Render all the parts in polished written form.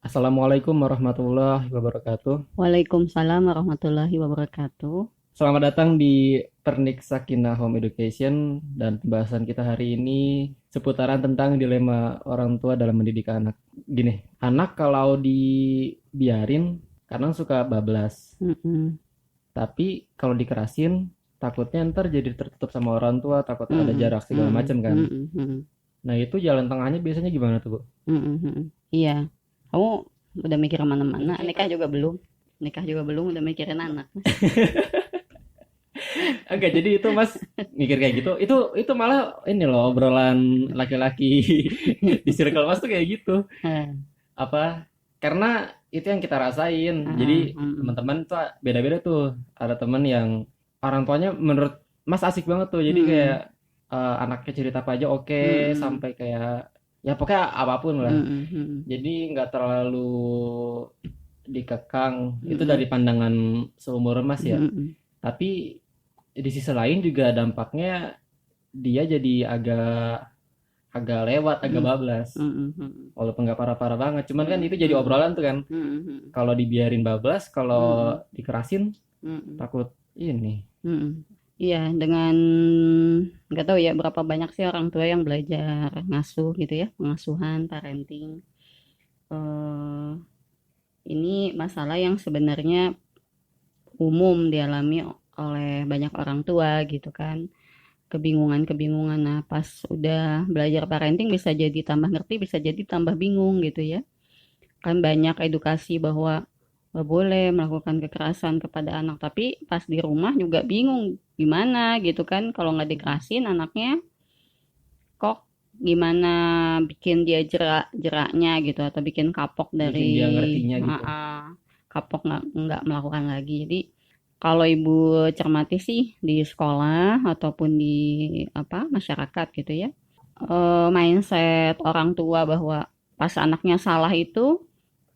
Assalamualaikum warahmatullahi wabarakatuh. Waalaikumsalam warahmatullahi wabarakatuh. Selamat datang di Pernik Sakinah Home Education dan pembahasan kita hari ini seputaran tentang dilema orang tua dalam mendidik anak. Gini, anak kalau dibiarin kadang suka bablas, Mm-mm, tapi kalau dikerasin takutnya ntar jadi tertutup sama orang tua, takut ada mm-mm, jarak segala mm-mm, macam kan. mm-mm, mm-mm, Nah itu jalan tengahnya biasanya gimana tuh, Bu? mm-mm, mm-mm. Iya, kamu udah mikir kemana-mana. Nikah juga belum. Nikah juga belum, udah mikirin anak. Enggak, jadi itu Mas mikir kayak gitu. Itu malah ini loh obrolan laki-laki di circle Mas tuh kayak gitu. Eh, Apa? Karena itu yang kita rasain. Jadi mm-mm, teman-teman tuh beda-beda tuh. Ada teman yang orang tuanya menurut Mas asik banget tuh. Jadi kayak mm-mm, anaknya cerita apa aja oke, mm-mm, sampai kayak ya pokoknya apapun lah. mm-mm, mm-mm, Jadi nggak terlalu dikekang. Itu mm-mm, dari pandangan seumur Mas ya. mm-mm, Tapi di sisi lain juga dampaknya dia jadi agak agak lewat, agak mm-mm, bablas. mm-mm, mm-mm, Walaupun nggak parah-parah banget, cuman kan itu jadi mm-mm, obrolan tuh kan. mm-mm, Kalau dibiarin bablas, kalau mm-mm, dikerasin mm-mm. takut ini. Mm-mm. Iya, dengan nggak tahu ya berapa banyak sih orang tua yang belajar ngasuh gitu ya, pengasuhan, parenting. eh ini masalah yang sebenarnya umum dialami oleh banyak orang tua gitu kan. Kebingungan-kebingungan. Nah, pas udah belajar parenting bisa jadi tambah ngerti, bisa jadi tambah bingung gitu ya. Kan banyak edukasi bahwa nggak boleh melakukan kekerasan kepada anak, tapi pas di rumah juga bingung gimana gitu kan kalau nggak dikerasin anaknya kok gimana bikin dia jeraknya gitu atau bikin kapok Bikin dari dia ngertinya gitu. kapok nggak melakukan lagi. Jadi kalau ibu cermati sih di sekolah ataupun di apa masyarakat gitu ya, mindset orang tua bahwa pas anaknya salah itu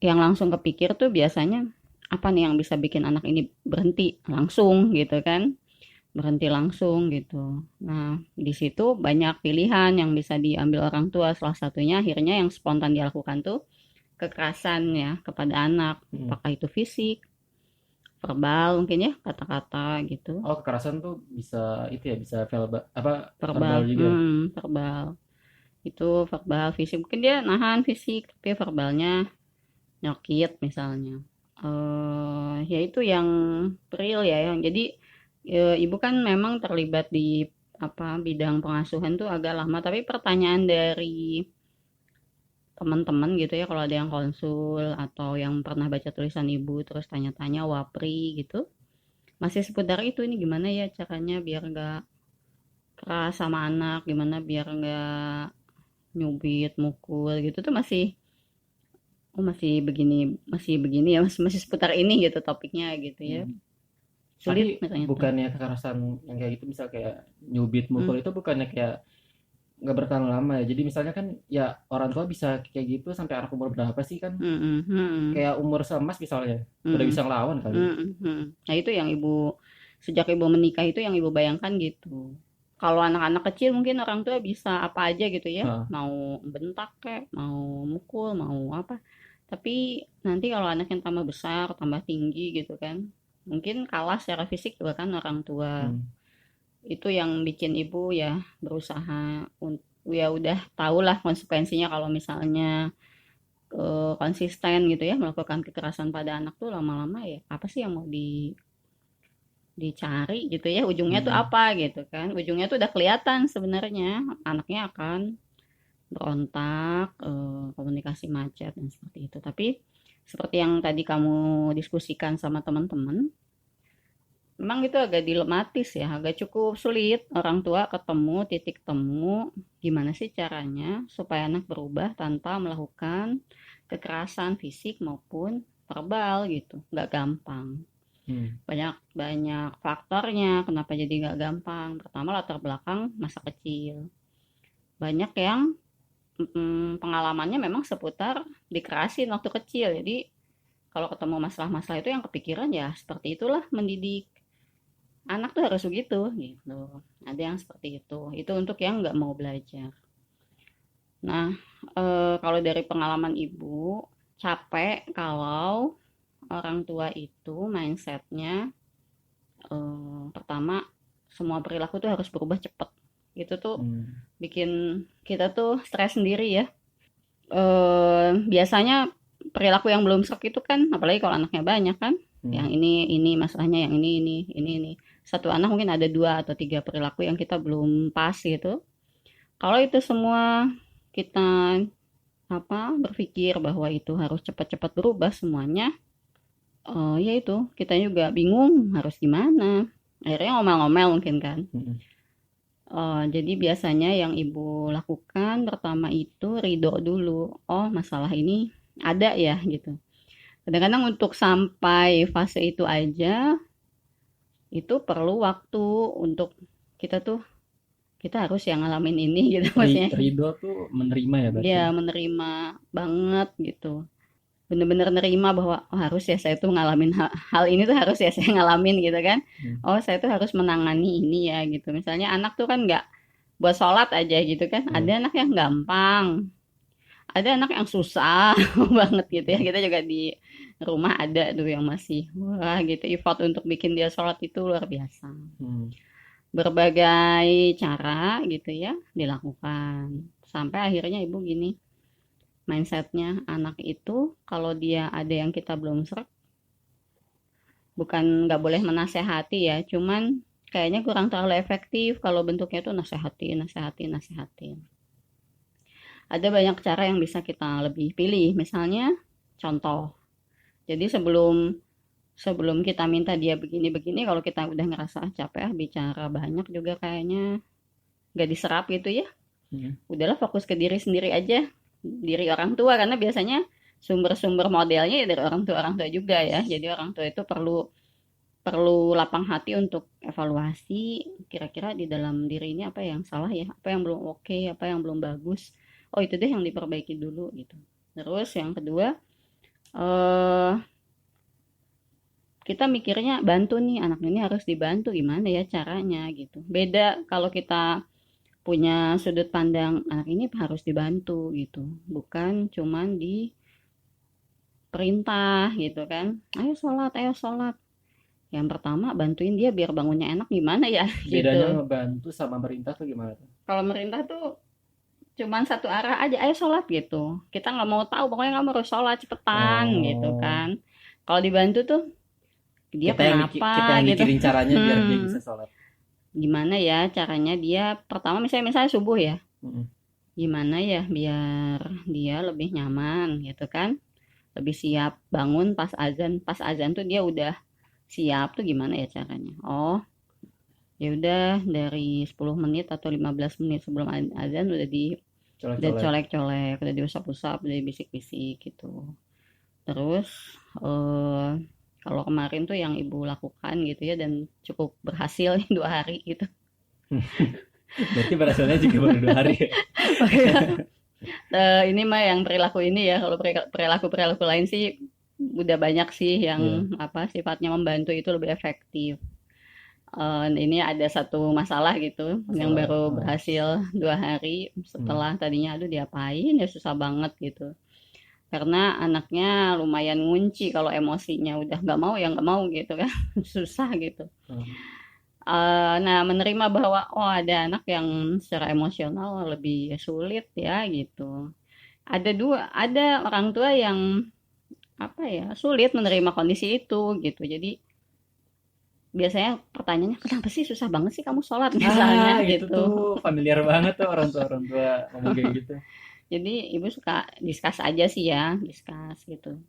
yang langsung kepikir tuh biasanya apa nih yang bisa bikin anak ini berhenti langsung gitu kan, berhenti langsung gitu. Nah, di situ banyak pilihan yang bisa diambil orang tua. Salah satunya akhirnya yang spontan dilakukan tuh kekerasan ya kepada anak, Hmm. apakah itu fisik, verbal mungkin ya, kata-kata gitu. Oh, kekerasan tuh bisa itu ya, bisa verbal apa Verbal, verbal juga. verbal. Itu verbal, fisik mungkin dia nahan fisik, tapi verbalnya nyakit misalnya. Ya itu yang real ya, yang jadi ibu kan memang terlibat di apa bidang pengasuhan tuh agak lama, tapi pertanyaan dari teman-teman gitu ya kalau ada yang konsul atau yang pernah baca tulisan ibu terus tanya-tanya wapri gitu masih seputar itu, ini gimana ya caranya biar nggak keras sama anak, gimana biar nggak nyubit mukul gitu tuh masih, oh masih begini ya, masih masih seputar ini gitu topiknya gitu ya, Hmm. sulit Tapi ternyata. bukannya kekerasan yang kayak gitu bisa kayak nyubit Hmm. mukul itu bukannya kayak nggak bertahan lama ya. Jadi misalnya kan ya orang tua bisa kayak gitu sampai anak umur berapa sih kan? Hmm, hmm, hmm, Kayak umur semas misalnya udah hmm, bisa ngelawan kali. hmm, hmm. Nah itu yang ibu sejak ibu menikah itu yang ibu bayangkan gitu. Kalau anak-anak kecil mungkin orang tua bisa apa aja gitu ya, Heeh. mau bentak kek, mau mukul, mau apa. Tapi nanti kalau anak yang tambah besar, tambah tinggi gitu kan, mungkin kalah secara fisik juga kan orang tua. Hmm. Itu yang bikin ibu ya berusaha untuk ya udah tahulah konsekuensinya kalau misalnya konsisten gitu ya melakukan kekerasan pada anak tuh lama-lama ya apa sih yang mau dicari gitu ya, ujungnya tuh Hmm. apa gitu kan, ujungnya tuh udah kelihatan sebenarnya anaknya akan berontak, komunikasi macet dan seperti itu. Tapi seperti yang tadi kamu diskusikan sama teman-teman, memang itu agak dilematis ya, agak cukup sulit orang tua ketemu titik temu gimana sih caranya supaya anak berubah tanpa melakukan kekerasan fisik maupun verbal gitu. Nggak gampang. Hmm. Banyak banyak faktornya kenapa jadi nggak gampang. Pertama latar belakang masa kecil. Banyak yang pengalamannya memang seputar dikerasin waktu kecil. Jadi kalau ketemu masalah-masalah itu yang kepikiran ya seperti itulah mendidik anak tuh harus begitu gitu. Ada yang seperti itu untuk yang nggak mau belajar. Nah, kalau dari pengalaman ibu, capek kalau orang tua itu mindsetnya pertama semua perilaku tuh harus berubah cepet. Itu tuh Hmm. bikin kita tuh stres sendiri ya. Biasanya perilaku yang belum serk itu kan, apalagi kalau anaknya banyak kan, yang Hmm. ini masalahnya, yang ini. Satu anak mungkin ada 2 atau 3 perilaku yang kita belum pas gitu. Kalau itu semua kita berpikir bahwa itu harus cepat-cepat berubah semuanya, ya itu kita juga bingung harus gimana. Akhirnya ngomel-ngomel mungkin kan. Hmm. Jadi biasanya yang ibu lakukan pertama itu ridho dulu. Oh, masalah ini ada ya gitu. Kadang-kadang untuk sampai fase itu aja, itu perlu waktu untuk kita tuh, kita harus yang ngalamin ini gitu maksudnya. Ridho tuh menerima ya berarti. Dia menerima banget gitu. Bener-bener nerima bahwa oh, harus ya saya tuh ngalamin hal ini tuh harus ya saya ngalamin gitu kan. Hmm. Oh, saya tuh harus menangani ini ya gitu. Misalnya anak tuh kan nggak buat sholat aja gitu kan. Ada Iya. anak yang gampang, ada anak yang susah banget gitu ya. Kita juga di rumah ada tuh yang masih wah gitu effort untuk bikin dia sholat itu luar biasa. Hmm. Berbagai cara gitu ya dilakukan. Sampai akhirnya ibu gini, mindsetnya anak itu kalau dia ada yang kita belum serap, bukan nggak boleh menasehati ya, cuman kayaknya kurang terlalu efektif kalau bentuknya tuh nasehatin. Ada banyak cara yang bisa kita lebih pilih, misalnya contoh. Jadi sebelum sebelum kita minta dia begini-begini, kalau kita udah ngerasa capek bicara banyak juga kayaknya nggak diserap gitu ya. Hmm. Udahlah fokus ke diri sendiri aja, diri orang tua, karena biasanya sumber-sumber modelnya ya dari orang tua juga ya. Jadi orang tua itu perlu perlu lapang hati untuk evaluasi kira-kira di dalam diri ini apa yang salah ya, apa yang belum oke, apa yang belum bagus. Oh itu deh yang diperbaiki dulu gitu. Terus yang kedua, eh kita mikirnya bantu nih anak ini harus dibantu gimana ya caranya gitu. Beda kalau kita punya sudut pandang anak ini harus dibantu gitu, bukan cuman diperintah gitu kan. Ayo sholat, ayo sholat. Yang pertama bantuin dia biar bangunnya enak gimana ya Bedanya gitu. ngebantu sama merintah tuh gimana tuh? Kalau merintah tuh cuman satu arah aja, ayo sholat gitu. Kita nggak mau tahu, pokoknya kamu harus sholat cepetan gitu Oh, kan. Kalau dibantu tuh dia kita kenapa yang gitu. mikirin caranya biar dia bisa sholat. Gimana ya caranya dia pertama misalnya subuh ya. Hmm. Gimana ya biar dia lebih nyaman gitu kan. Lebih siap bangun pas azan. Pas azan tuh dia udah siap tuh gimana ya caranya. Oh, ya udah dari 10 menit atau 15 menit sebelum azan udah Colek-colek. colek-colek, udah diusap-usap, udah bisik-bisik gitu. Terus eh kalau kemarin tuh yang ibu lakukan gitu ya dan cukup berhasil 2 hari gitu. Berarti berhasilnya juga baru 2 hari ya? Ini mah yang perilaku ini ya, kalau perilaku-perilaku lain sih udah banyak sih Iya. yang sifatnya membantu itu lebih efektif. Ini ada satu masalah gitu yang Masalah. baru berhasil 2 hari Hmm. setelah tadinya aduh diapain ya susah banget gitu. Karena anaknya lumayan ngunci kalau emosinya udah nggak mau ya nggak mau gitu kan susah gitu. Hmm. Nah menerima bahwa oh ada anak yang secara emosional lebih sulit ya gitu. Ada orang tua yang sulit menerima kondisi itu gitu. Jadi biasanya pertanyaannya kenapa sih susah banget sih kamu sholat misalnya Gitu gitu. tuh familiar banget tuh orang tua ngomong kayak gitu. Jadi ibu suka discuss aja sih ya, discuss gitu.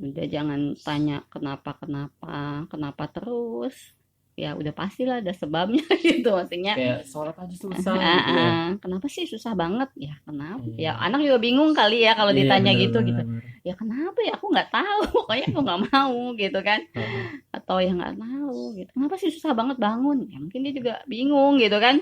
Udah jangan tanya kenapa terus. Ya udah pastilah ada sebabnya gitu maksudnya. Kayak sholat aja susah gitu ya. Kenapa sih susah banget? Ya kenapa? Ya Iya. anak juga bingung kali ya kalau Iya ditanya bener gitu gitu. bener. Ya kenapa ya aku nggak tahu. Pokoknya aku nggak mau gitu kan. Heeh. Atau ya nggak tahu gitu. Kenapa sih susah banget bangun? Ya mungkin dia juga bingung gitu kan.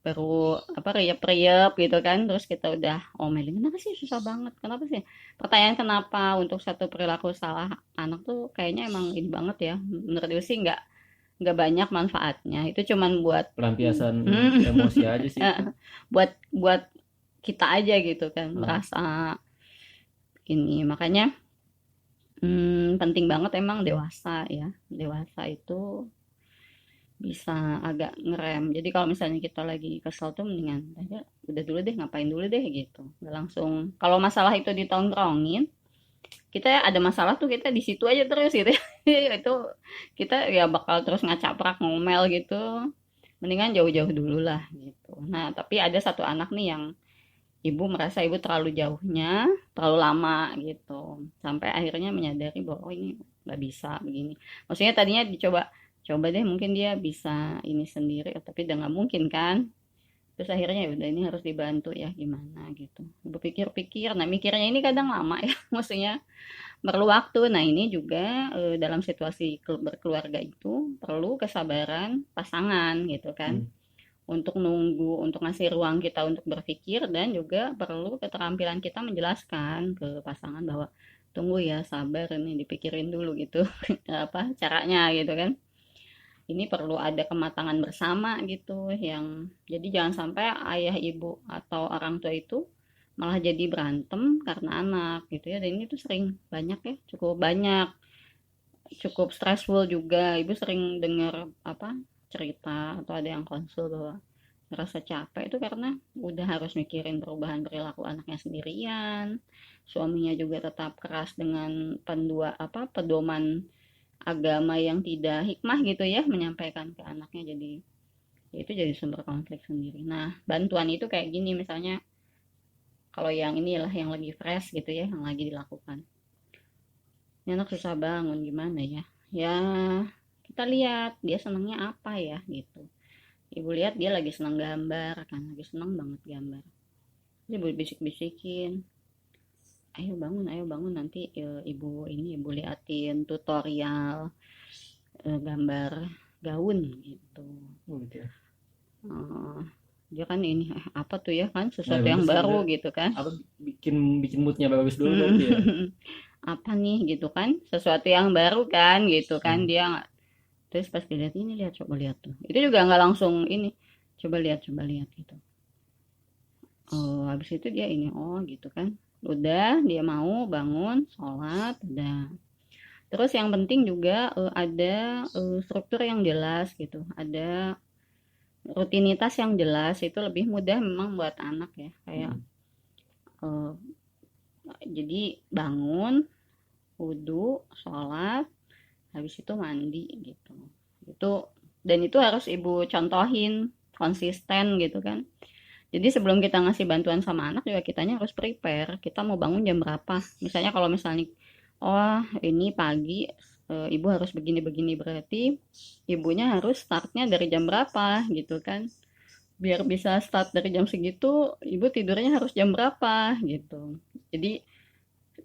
Baru riap-riap gitu kan. Terus kita udah omelin. Kenapa sih susah banget? Kenapa sih? Pertanyaan kenapa untuk satu perilaku salah anak tuh kayaknya emang ini banget ya. Menurut gue sih nggak banyak manfaatnya. Itu cuman buat Pelampiasan hmm, emosi aja sih itu. buat buat kita aja gitu kan Heeh. merasa ini. Makanya penting banget emang dewasa ya. Dewasa itu bisa agak ngerem. Jadi kalau misalnya kita lagi kesel tuh mendingan udah dulu deh, ngapain dulu deh gitu. Nggak langsung kalau masalah itu ditongkrongin, kita ada masalah tuh kita di situ aja terus gitu ya. Itu kita ya bakal terus ngacaprak ngomel gitu. Mendingan jauh-jauh dulu lah gitu. Nah, tapi ada satu anak nih yang ibu merasa ibu terlalu jauhnya, terlalu lama gitu. Sampai akhirnya menyadari bahwa oh ini nggak bisa begini. Maksudnya tadinya coba deh mungkin dia bisa ini sendiri, tapi udah nggak mungkin kan. Terus akhirnya ya udah ini harus dibantu ya gimana gitu. Ibu pikir-pikir, nah mikirnya ini kadang lama ya, maksudnya perlu waktu. Nah ini juga dalam situasi berkeluarga itu perlu kesabaran pasangan gitu kan. Hmm. Untuk nunggu, untuk ngasih ruang kita untuk berpikir dan juga perlu keterampilan kita menjelaskan ke pasangan bahwa tunggu ya sabar ini dipikirin dulu gitu apa caranya gitu kan. Ini perlu ada kematangan bersama gitu yang jadi jangan sampai ayah ibu atau orang tua itu malah jadi berantem karena anak gitu ya, dan ini tuh sering banyak ya, cukup banyak, cukup stressful juga. Ibu sering dengar apa cerita atau ada yang konsul bahwa ngerasa capek itu karena udah harus mikirin perubahan perilaku anaknya sendirian, suaminya juga tetap keras dengan pedoman agama yang tidak hikmah gitu ya menyampaikan ke anaknya, jadi ya itu jadi sumber konflik sendiri. Nah bantuan itu kayak gini misalnya, kalau yang inilah yang lagi fresh gitu ya yang lagi dilakukan, ini anak susah bangun gimana ya, ya kita lihat dia senangnya apa ya gitu. Ibu lihat dia lagi senang gambar kan, lagi senang banget gambar, dia ibu bisik-bisikin, ayo bangun nanti ibu liatin tutorial gambar gaun gitu. Oh, gitu ya. Eh, dia kan ini apa tuh ya kan Nah, sesuatu yang bagus baru udah gitu kan. apa bikin bikin moodnya bagus dulu berarti ya. Apa nih gitu kan, sesuatu yang baru kan gitu kan, Hmm. dia nggak, terus pas dilihat ini, lihat coba lihat tuh, itu juga nggak langsung ini, coba lihat gitu. Oh habis itu dia ini oh gitu kan, udah dia mau bangun sholat udah. Terus yang penting juga ada struktur yang jelas gitu, ada rutinitas yang jelas, itu lebih mudah memang buat anak ya, kayak Hmm. eh, jadi bangun, wudhu, sholat, habis itu mandi gitu. Itu, dan itu harus ibu contohin konsisten gitu kan. Jadi sebelum kita ngasih bantuan sama anak juga kitanya harus prepare. Kita mau bangun jam berapa? Misalnya kalau misalnya oh ini pagi ibu harus begini-begini, berarti ibunya harus startnya dari jam berapa gitu kan. Biar bisa start dari jam segitu, ibu tidurnya harus jam berapa gitu. Jadi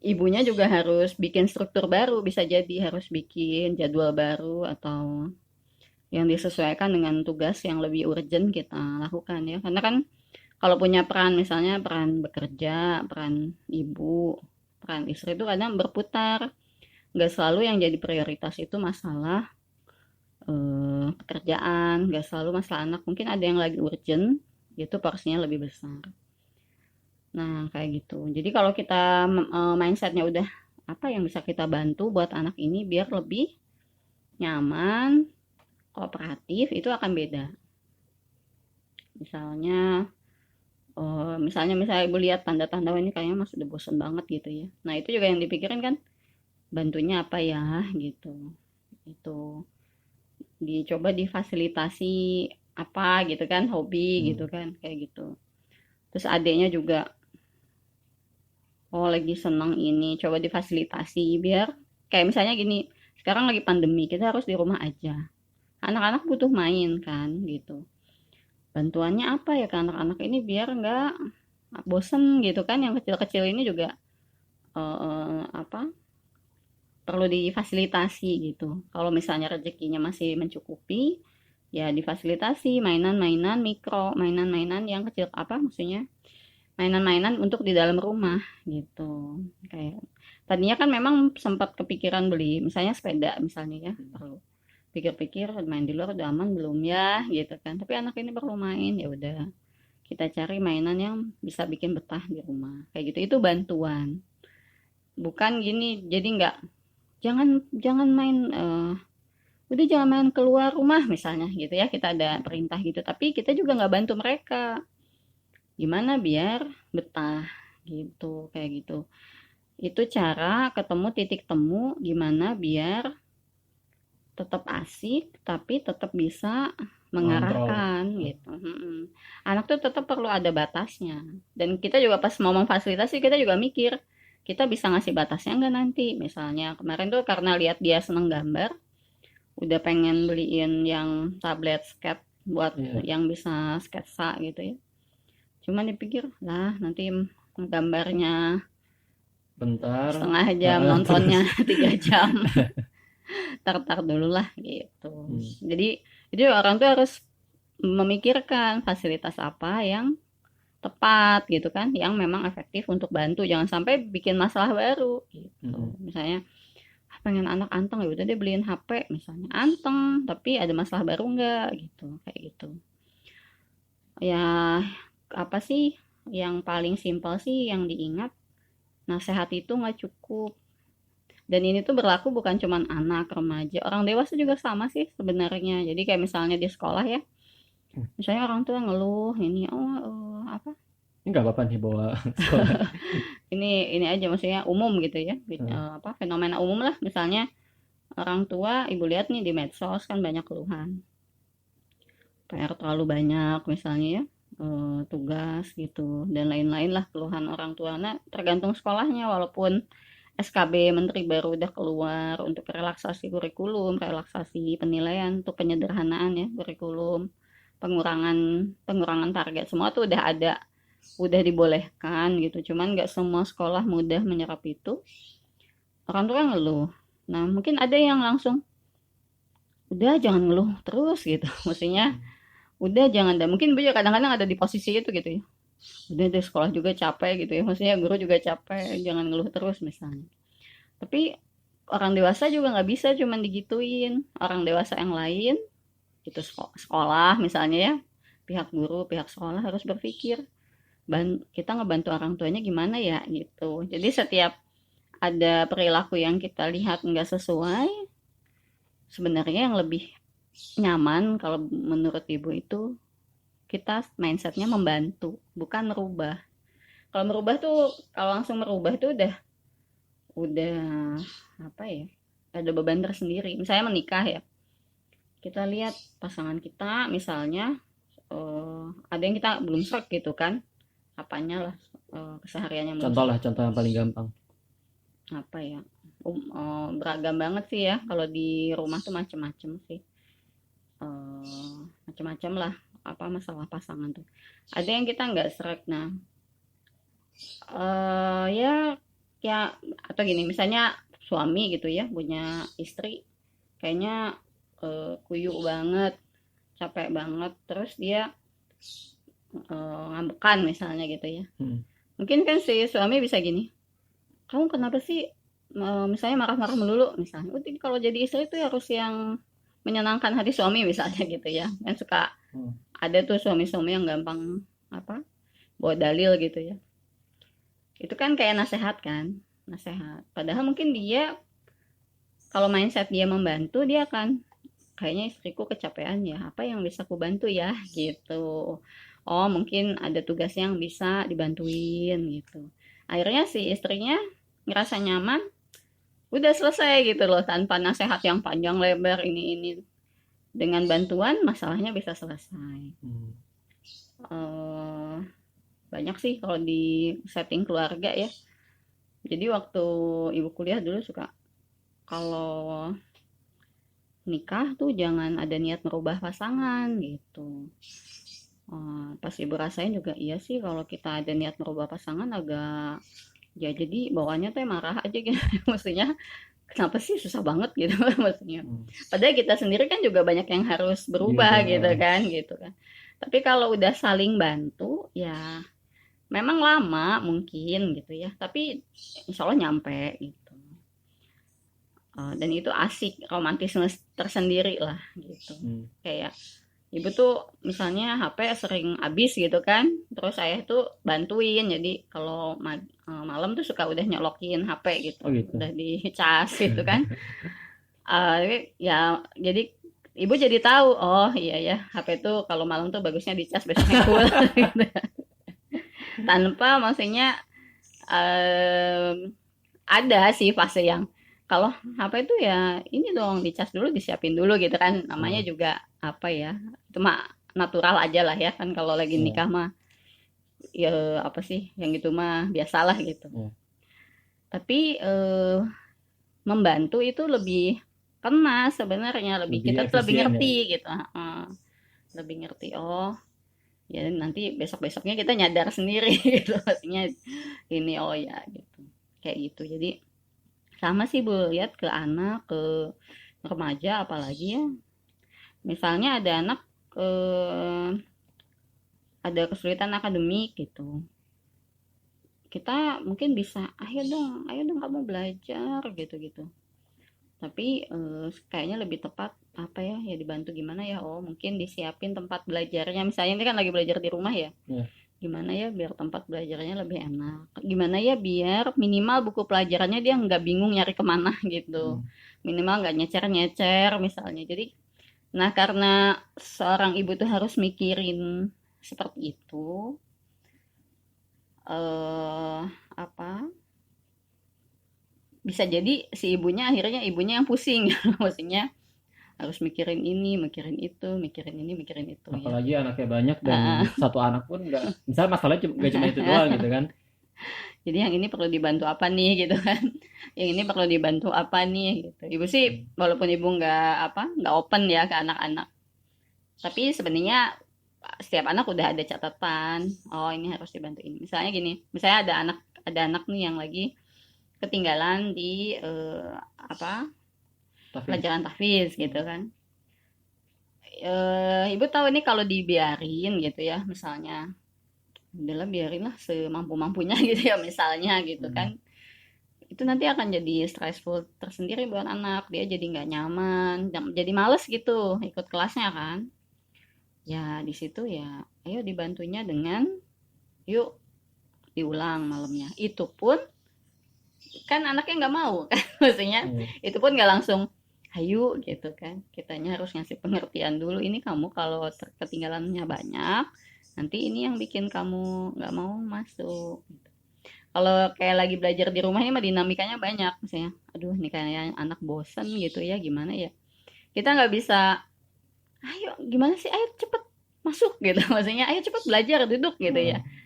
ibunya juga harus bikin struktur baru, bisa jadi harus bikin jadwal baru atau yang disesuaikan dengan tugas yang lebih urgent kita lakukan ya. Karena kan kalau punya peran, misalnya peran bekerja, peran ibu, peran istri itu kadang berputar. Nggak selalu yang jadi prioritas itu masalah pekerjaan, nggak selalu masalah anak. Mungkin ada yang lagi urgent, itu porsinya lebih besar. Nah, kayak gitu. Jadi kalau kita mindsetnya udah apa yang bisa kita bantu buat anak ini biar lebih nyaman, kooperatif, itu akan beda. Misalnya, misalnya ibu lihat tanda-tanda "Oh, ini kayaknya mas udah bosen banget gitu ya. Nah itu juga yang dipikirin kan, bantunya apa ya gitu. Itu dicoba difasilitasi apa gitu kan, hobi gitu Hmm. kan, kayak gitu. Terus adiknya juga oh lagi senang ini, coba difasilitasi biar kayak misalnya gini, sekarang lagi pandemi, kita harus di rumah aja. Anak-anak butuh main kan gitu. Bantuannya apa ya ke anak-anak ini biar nggak bosen gitu kan, yang kecil-kecil ini juga apa perlu difasilitasi gitu. Kalau misalnya rezekinya masih mencukupi, ya difasilitasi mainan-mainan mikro, mainan-mainan yang kecil apa maksudnya mainan-mainan untuk di dalam rumah gitu. Kayak tadinya kan memang sempat kepikiran beli misalnya sepeda misalnya ya, perlu pikir-pikir main di luar udah aman belum ya gitu kan. Tapi anak ini perlu main, ya udah kita cari mainan yang bisa bikin betah di rumah. Kayak gitu itu bantuan. bukan gini, jadi nggak, jangan jangan main udah jangan main keluar rumah misalnya gitu ya, kita ada perintah gitu, tapi kita juga nggak bantu mereka gimana biar betah gitu, kayak gitu. Itu cara ketemu titik temu gimana biar tetap asik tapi tetap bisa Mengontrol. mengarahkan gitu. Anak tuh tetap perlu ada batasnya. Dan kita juga pas mau memfasilitasi kita juga mikir kita bisa ngasih batasnya nggak nanti. Misalnya kemarin tuh karena lihat dia seneng gambar, udah pengen beliin yang tablet sketch buat Iya, yang bisa sketsa gitu ya. Cuman dipikir lah nanti gambarnya bentar. setengah jam, nontonnya Terus. 3 jam. Tar dulu lah gitu. Hmm. Jadi orang tuh harus memikirkan fasilitas apa yang tepat gitu kan, yang memang efektif untuk bantu, jangan sampai bikin masalah baru gitu. Hmm. Misalnya pengen anak anteng, ya udah deh beliin HP misalnya anteng, tapi ada masalah baru nggak gitu, kayak gitu. Ya apa sih yang paling simpel sih yang diingat, nasehat itu nggak cukup. Dan ini tuh berlaku bukan cuman anak, remaja, orang dewasa juga sama sih sebenarnya. Jadi kayak misalnya di sekolah ya, misalnya orang tua ngeluh ini, oh apa, Ini nggak apa-apa nih bawa sekolah. ini aja maksudnya umum gitu ya, Hmm. apa fenomena umum lah, misalnya orang tua ibu lihat nih di medsos kan banyak keluhan PR terlalu banyak misalnya ya, tugas gitu dan lain-lain lah keluhan orang tua. Nah tergantung sekolahnya, walaupun SKB Menteri baru udah keluar untuk relaksasi kurikulum, relaksasi penilaian, untuk penyederhanaan ya kurikulum, pengurangan pengurangan target, semua tuh udah ada, udah dibolehkan gitu. Cuman nggak semua sekolah mudah menyerap itu. Orang tua ngeluh. Nah mungkin ada yang langsung udah jangan ngeluh terus gitu. Maksudnya udah jangan, dan mungkin juga kadang-kadang ada di posisi itu gitu ya. Udah deh sekolah juga capek gitu ya. Maksudnya guru juga capek, jangan ngeluh terus misalnya. Tapi orang dewasa juga nggak bisa cuman digituin. Orang dewasa yang lain itu sekolah misalnya ya, pihak guru, pihak sekolah harus berpikir kita ngebantu orang tuanya gimana ya gitu. Jadi setiap ada perilaku yang kita lihat nggak sesuai, sebenarnya yang lebih nyaman kalau menurut ibu itu kita mindsetnya membantu, bukan merubah. Kalau merubah tuh, kalau langsung merubah tuh udah apa ya, ada beban tersendiri. Misalnya menikah ya, kita lihat pasangan kita misalnya, ada yang kita belum serk gitu kan, apanya lah, kesehariannya belum Contoh serk, lah, contoh yang paling gampang. apa ya, beragam banget sih ya kalau di rumah tuh macem-macem sih, macem-macem lah apa masalah pasangan tuh. Ada yang kita nggak serk. Nah ya ya atau gini, misalnya suami gitu ya punya istri kayaknya kuyuk banget, capek banget, terus dia ngambekan misalnya gitu ya. Hmm. Mungkin kan si suami bisa gini, kamu kenapa sih misalnya marah-marah melulu misalnya. Udah, kalau jadi istri itu harus yang menyenangkan hati suami misalnya gitu ya. Kan suka Hmm. ada tuh suami-suami yang gampang apa bawa dalil gitu ya. Itu kan kayak nasehat kan, nasehat. Padahal mungkin dia kalau mindset dia membantu, dia akan kayaknya istriku kecapean ya, apa yang bisa aku bantu ya gitu. Oh mungkin ada tugas yang bisa dibantuin gitu. Akhirnya si istrinya ngerasa nyaman, udah selesai gitu loh, tanpa nasihat yang panjang lebar ini. Dengan bantuan masalahnya bisa selesai. Hmm. Eh, banyak sih kalau di setting keluarga ya. Jadi waktu ibu kuliah dulu suka, kalau nikah tuh jangan ada niat merubah pasangan gitu. Pas ibu rasain juga iya sih, kalau kita ada niat merubah pasangan agak, ya jadi bawaannya tuh marah aja gitu. Maksudnya kenapa sih susah banget gitu maksudnya. Hmm. Padahal kita sendiri kan juga banyak yang harus berubah Diubah. gitu kan. Tapi kalau udah saling bantu ya memang lama mungkin gitu ya, tapi insya Allah nyampe gitu. Dan itu asik, romantisme tersendiri lah gitu. Hmm. Kayak Ibu tuh misalnya HP sering habis gitu kan, terus ayah tuh bantuin. Jadi kalau malam tuh suka udah nyolokin HP gitu, Oh gitu. udah dicas gitu kan. Ya jadi ibu jadi tahu, oh iya ya HP tuh kalau malam tuh bagusnya dicas besoknya full gitu. Tanpa maksudnya ada sih fase yang kalau HP itu ya ini dong dicas dulu disiapin dulu gitu kan, namanya Oh, juga apa ya, itu mah natural aja lah ya kan, kalau lagi ya, nikah mah ya apa sih yang gitu mah biasalah gitu. ya. Tapi membantu itu lebih kena sebenarnya, lebih Lebih kita tuh lebih efisien ya. ngerti gitu. Lebih ngerti, oh ya nanti besok besoknya kita nyadar sendiri gitu maksudnya ini, oh ya gitu, kayak gitu. Jadi sama sih Bu, lihat ke anak, ke remaja apalagi ya. Misalnya ada anak eh, ada kesulitan akademik gitu. Kita mungkin bisa, ayo dong kamu belajar gitu-gitu. Tapi kayaknya lebih tepat apa ya, ya dibantu gimana ya? Oh, mungkin disiapin tempat belajarnya. Misalnya ini kan lagi belajar di rumah ya. Ya. Gimana ya biar tempat belajarnya lebih enak? Gimana ya biar minimal buku pelajarannya dia nggak bingung nyari kemana gitu. Hmm. Minimal nggak nyecer-nyecer misalnya. Jadi, nah karena seorang ibu tuh harus mikirin seperti itu, eh apa? Bisa jadi si ibunya yang pusing, maksudnya harus mikirin ini, mikirin itu, mikirin ini, mikirin itu ya. Apalagi anaknya banyak dan Ah, satu anak pun nggak, misalnya masalahnya nggak cuma itu doang gitu kan. jadi yang ini perlu dibantu apa nih gitu kan? Yang ini perlu dibantu apa nih gitu. Ibu sih Hmm. walaupun ibu nggak open ya ke anak-anak, tapi sebenarnya setiap anak udah ada catatan. Oh ini harus dibantu ini. Misalnya gini, misalnya ada anak nih yang lagi ketinggalan di apa Tapi pelajaran tahfiz gitu kan. Ibu tahu nih kalau dibiarin gitu ya, misalnya udahlah biarinlah semampu-mampunya gitu ya misalnya gitu hmm. kan, itu nanti akan jadi stressful tersendiri buat anak, dia jadi nggak nyaman, jadi males gitu ikut kelasnya kan. Ya di situ ya ayo dibantunya dengan yuk diulang malamnya, itu pun kan anaknya nggak mau kan maksudnya Iya. itu pun nggak langsung ayo gitu kan, kitanya harus ngasih pengertian dulu, ini kamu kalau ketinggalannya banyak nanti ini yang bikin kamu nggak mau masuk. Kalau kayak lagi belajar di rumah ini mah dinamikanya banyak, misalnya aduh ini kayak anak bosen gitu ya, gimana ya, kita nggak bisa ayo gimana sih ayo cepet masuk gitu maksudnya ayo cepet belajar duduk gitu ya. Oh.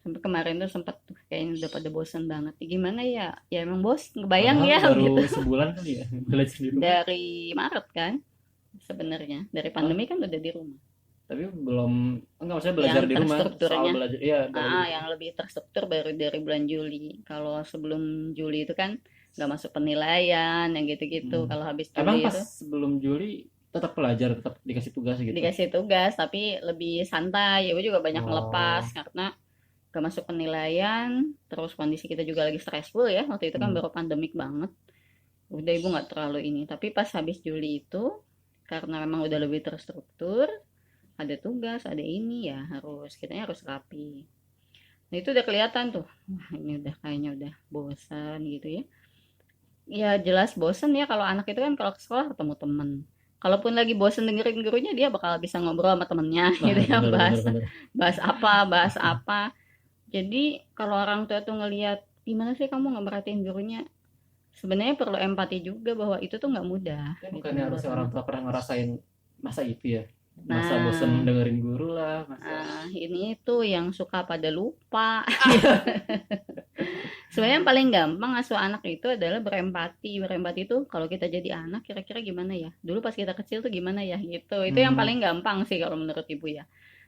Sampai kemarin tuh sempat tuh kayaknya udah pada bosen banget, gimana ya, ya emang bos ngebayang Padahal ya baru gitu. sebulan kali ya belajar di rumah. Dari Maret kan sebenarnya, dari Oh, pandemi kan udah di rumah. tapi belum, enggak maksudnya Yang belajar di rumah, soal terstrukturnya, belajar iya baru di yang rumah. lebih terstruktur baru dari bulan Juli. Kalau sebelum Juli itu kan nggak masuk penilaian yang gitu-gitu. Hmm. Kalau habis Emang Juli pas itu sebelum Juli tetap pelajar, tetap dikasih tugas gitu. dikasih tugas tapi lebih santai. Ibu juga banyak melepas Oh. karena gak masuk penilaian. Terus kondisi kita juga lagi stressful ya. Waktu itu kan Hmm. baru pandemik banget. Udah ibu nggak terlalu ini. Tapi pas habis Juli itu karena memang udah lebih terstruktur, ada tugas, ada ini ya kitanya harus rapi. Nah itu udah kelihatan tuh, wah ini udah kayaknya udah bosan gitu ya. Ya jelas bosan ya kalau anak itu kan kalau ke sekolah ketemu temen. Kalaupun lagi bosan dengerin gurunya dia bakal bisa ngobrol sama temennya Nah, gitu ya, bener bener bahas bener. bahas apa, bahas apa. Jadi kalau orang tua tuh ngelihat gimana sih kamu nggak merhatiin gurunya, sebenarnya perlu empati juga bahwa itu tuh nggak mudah Tapi gitu bukannya buat harusnya orang anak. tua pernah ngerasain masa itu ya? Masa bosen Nah, dengerin guru lah, masa. ini tuh yang suka pada lupa. Sebenarnya yang paling gampang ngasuh anak itu adalah berempati. Berempati itu kalau kita jadi anak kira-kira gimana ya? Dulu pas kita kecil tuh gimana ya gitu. Itu yang Hmm, paling gampang sih kalau menurut ibu ya.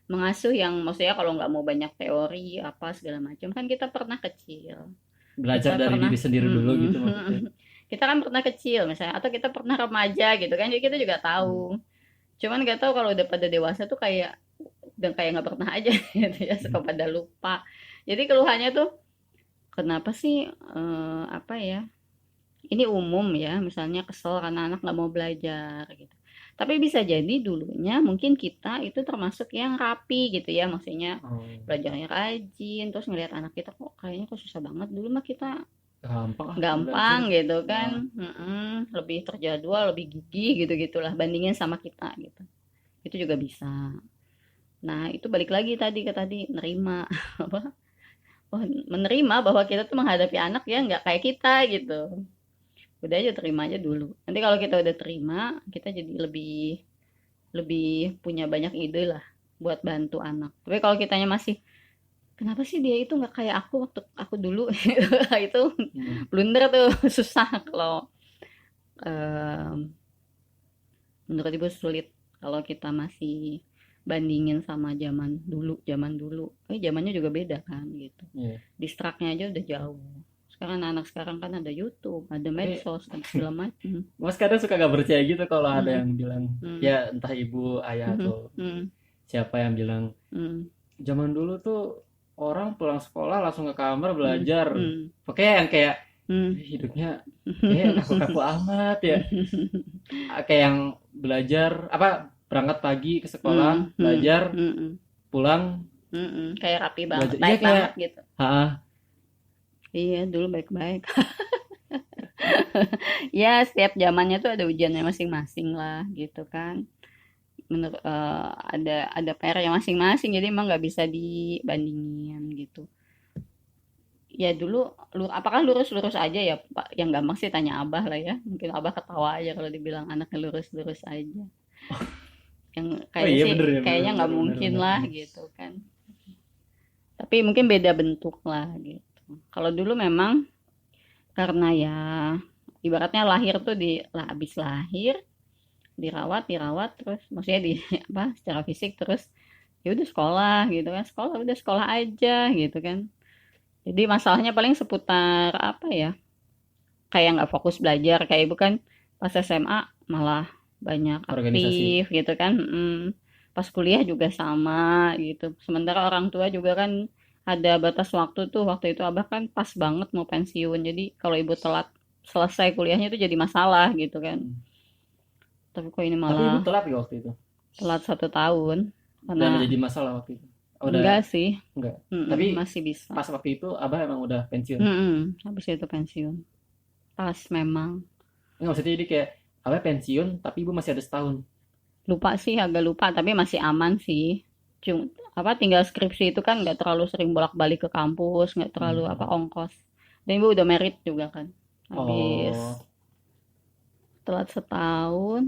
Mengasuh yang maksudnya kalau nggak mau banyak teori apa segala macam, kan kita pernah kecil. belajar Kita dari pernah diri sendiri dulu gitu maksudnya. kita kan pernah kecil misalnya, atau kita pernah remaja gitu kan. Jadi kita juga Hmm. tahu. Cuman nggak tahu kalau udah pada dewasa tuh kayak dan kayak nggak pernah aja gitu ya, suka pada lupa. Jadi keluhannya tuh kenapa sih apa ya, ini umum ya misalnya kesel karena anak nggak mau belajar gitu, Tapi bisa jadi dulunya mungkin kita itu termasuk yang rapi gitu ya, maksudnya Oh, belajarnya rajin, terus ngelihat anak kita kok kayaknya kok susah banget, dulu mah kita gampang ah belajar. gampang gitu kan, Nah, lebih terjadwal, lebih gigih gitu-gitulah bandingin sama kita gitu. Itu juga bisa. Nah, itu balik lagi tadi ke tadi nerima apa? Oh, menerima bahwa kita tuh menghadapi anak ya nggak kayak kita gitu. Udah aja terima aja dulu. Nanti kalau kita udah terima, kita jadi lebih lebih punya banyak ide lah buat bantu anak. Tapi kalau kitanya masih kenapa sih dia itu nggak kayak aku waktu aku dulu itu hmm. blunder tuh susah kalau em, menurut ibu sulit kalau kita masih bandingin sama zaman dulu zamannya juga beda kan gitu, Iya. distraknya aja udah jauh. Sekarang anak sekarang kan ada YouTube, ada Tapi medsos, ada segala macam. Mas kadang suka gak percaya gitu kalau ada Hmm, yang bilang, hmm, ya entah ibu, ayah hmm, atau hmm, siapa yang bilang, hmm, zaman dulu tuh orang pulang sekolah langsung ke kamar hmm, belajar. hmm, Oke, yang kayak hmm. hidupnya kayak kaku-kaku amat ya. Kayak yang belajar apa berangkat pagi ke sekolah, Hmm, hmm, belajar, hmm, hmm, pulang kayak rapi banget, belajar. Iya baik kayak banget gitu. ha, Iya, dulu baik-baik. Ya, setiap zamannya tuh ada ujiannya masing-masing lah, gitu kan. Ada PR-nya masing-masing, jadi emang nggak bisa dibandingin gitu. Ya dulu, apakah lurus-lurus aja ya, Pak? Yang gampang sih tanya Abah lah ya. Mungkin Abah ketawa aja kalau dibilang anaknya lurus-lurus aja. Yang oh kayaknya iya sih, bener ya bener kayaknya bener nggak bener mungkin bener. lah gitu kan. Tapi mungkin beda bentuk lah gitu. Kalau dulu memang karena ya ibaratnya lahir tuh lah habis lahir dirawat dirawat terus maksudnya di apa secara fisik terus ya udah sekolah gitu kan, sekolah udah sekolah aja gitu kan. Jadi masalahnya paling seputar apa ya, kayak nggak fokus belajar kayak ibu kan pas SMA malah banyak Organisasi. aktif gitu kan. Pas kuliah juga sama gitu, sementara orang tua juga kan ada batas waktu tuh, waktu itu abah kan pas banget mau pensiun, jadi kalau ibu telat selesai kuliahnya itu jadi masalah gitu kan. Hmm. Tapi kok ini Tapi ibu malah telat ya waktu itu telat 1 tahun dan karena jadi masalah waktu itu. Oh, enggak udah sih. enggak. Tapi Masih bisa. pas waktu itu abah emang udah pensiun. Habis itu pensiun pas memang Enggak maksudnya jadi kayak abah pensiun tapi ibu masih ada setahun. lupa sih, agak lupa tapi masih aman sih. Cuma apa tinggal skripsi itu kan nggak terlalu sering bolak-balik ke kampus, nggak terlalu apa Hmm. ongkos. Dan ibu udah merit juga kan. Habis Oh, telat setahun,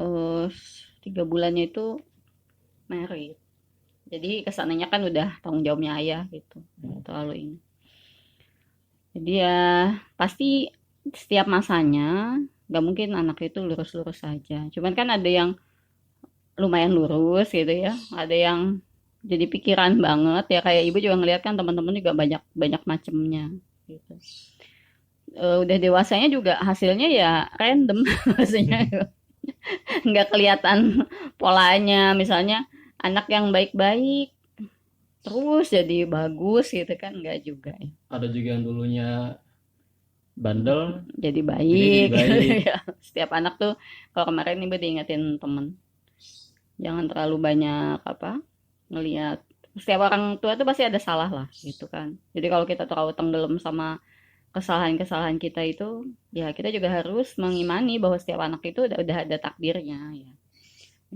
eh 3 bulannya itu merit. Jadi kesananya kan udah tanggung jawabnya ayah gitu. Nggak terlalu ini. Jadi ya pasti setiap masanya nggak mungkin anak itu lurus-lurus saja. Cuman kan ada yang lumayan lurus gitu ya, ada yang jadi pikiran banget ya, kayak ibu juga ngeliat kan teman-teman juga banyak banyak macemnya gitu. Udah dewasanya juga hasilnya ya random maksudnya nggak kelihatan polanya, misalnya anak yang baik-baik terus jadi bagus gitu kan nggak juga ya. ada juga yang dulunya bandel, Jadi gede jadi baik baik. ya. Setiap anak tuh kalau kemarin ibu diingetin temen jangan terlalu banyak apa ngelihat, setiap orang tua tuh pasti ada salah lah gitu kan. Jadi kalau kita terlalu tenggelam sama kesalahan-kesalahan kita itu, ya kita juga harus mengimani bahwa setiap anak itu udah ada takdirnya ya.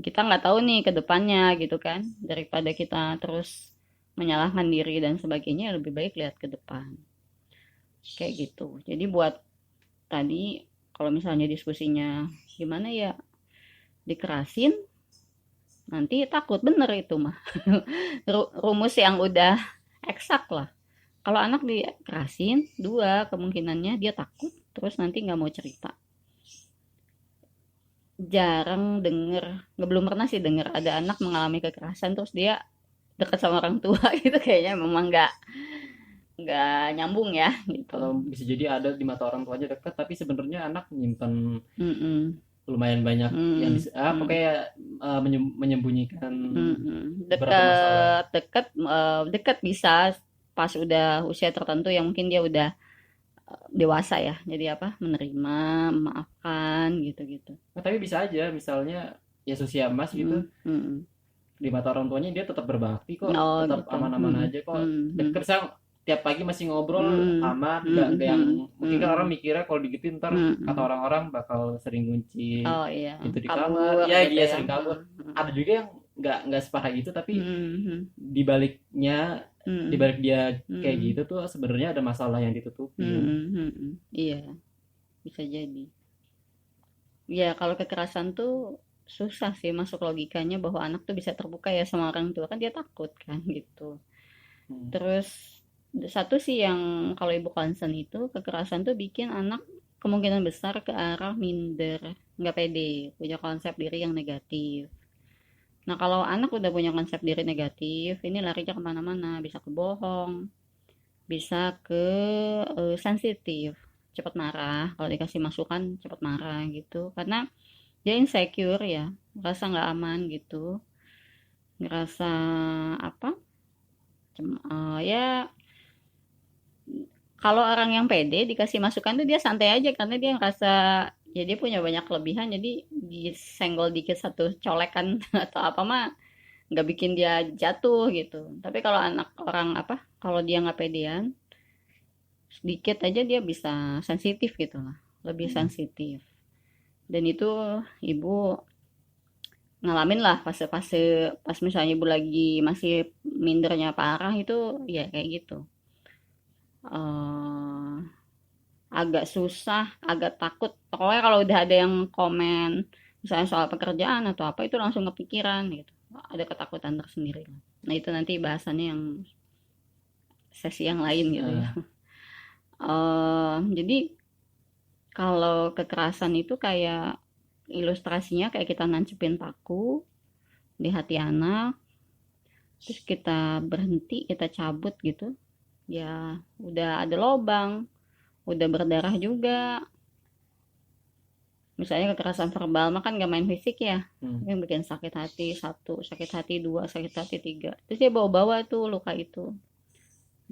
Kita nggak tahu nih ke depannya gitu kan. Daripada kita terus menyalahkan diri dan sebagainya, lebih baik lihat ke depan. Kayak gitu. Jadi buat tadi kalau misalnya diskusinya gimana ya, dikerasin nanti takut bener itu mah. Rumus yang udah eksak lah. Kalau anak dikerasin, dua kemungkinannya dia takut, terus nanti nggak mau cerita. Jarang denger, nggak belum pernah sih denger ada anak mengalami kekerasan terus dia dekat sama orang tua gitu, kayaknya memang nggak nyambung ya gitu. Atau bisa jadi ada di mata orang tuanya dekat tapi sebenarnya anak nyimpen Mm-mm. lumayan banyak yang Mm-mm. Mm-mm. pokoknya menyembunyikan Mm-mm. beberapa masalah. Deket deket bisa pas udah usia tertentu yang mungkin dia udah dewasa ya. Jadi apa? Menerima, memaafkan gitu-gitu. Nah, tapi bisa aja misalnya Yesus Mas Mm, gitu, mm. di mata orang tuanya dia tetap berbakti kok, Oh tetap gitu. aman-aman aja kok, Mm, deket misal tiap pagi masih ngobrol mm, aman, mm, nggak yang mm, mungkin kan orang mm, mikirnya kalau digituin ntar mm, kata mm. orang-orang bakal sering kunci Oh iya, pintu di kamar, kabur ya gitu dia ya. sering kabur. Mm, Ada juga yang nggak separah itu, tapi mm, dibaliknya mm, dibalik dia mm, kayak mm, gitu tuh sebenarnya ada masalah yang mm, ditutupin. mm, mm, mm. Iya, bisa jadi. Ya kalau kekerasan tuh susah sih masuk logikanya bahwa anak tuh bisa terbuka ya sama orang tua kan dia takut kan gitu. Hmm. Terus satu sih yang kalau ibu concern itu kekerasan tuh bikin anak kemungkinan besar ke arah minder, nggak pede, punya konsep diri yang negatif. Nah kalau anak udah punya konsep diri negatif, ini larinya kemana-mana, bisa ke bohong, bisa ke sensitif, cepat marah, kalau dikasih masukan cepat marah gitu, karena dia insecure ya, ngerasa nggak aman gitu, ngerasa apa, ya kalau orang yang pede dikasih masukan tuh dia santai aja karena dia ngerasa ya dia punya banyak kelebihan jadi disenggol dikit satu colekan atau apa mah nggak bikin dia jatuh gitu. Tapi kalau anak orang apa kalau dia nggak pedean sedikit aja dia bisa sensitif gitu lah, lebih Hmm. sensitif. Dan itu ibu ngalamin lah fase-fase pas misalnya ibu lagi masih mindernya parah itu ya kayak gitu. eh Agak susah, agak takut. Pokoknya kalau udah ada yang komen, misalnya soal pekerjaan atau apa, itu langsung kepikiran gitu. Ada ketakutan tersendiri. Nah itu nanti bahasannya yang sesi yang lain gitu ya. Eh, Jadi kalau kekerasan itu kayak ilustrasinya kayak kita nancepin paku di hati anak, terus kita berhenti, kita cabut gitu. Ya udah ada lobang, udah berdarah juga. Misalnya kekerasan verbal mah kan gak main fisik ya, hmm. yang bikin sakit hati satu, sakit hati dua, sakit hati tiga, terus dia bawa-bawa tuh luka itu,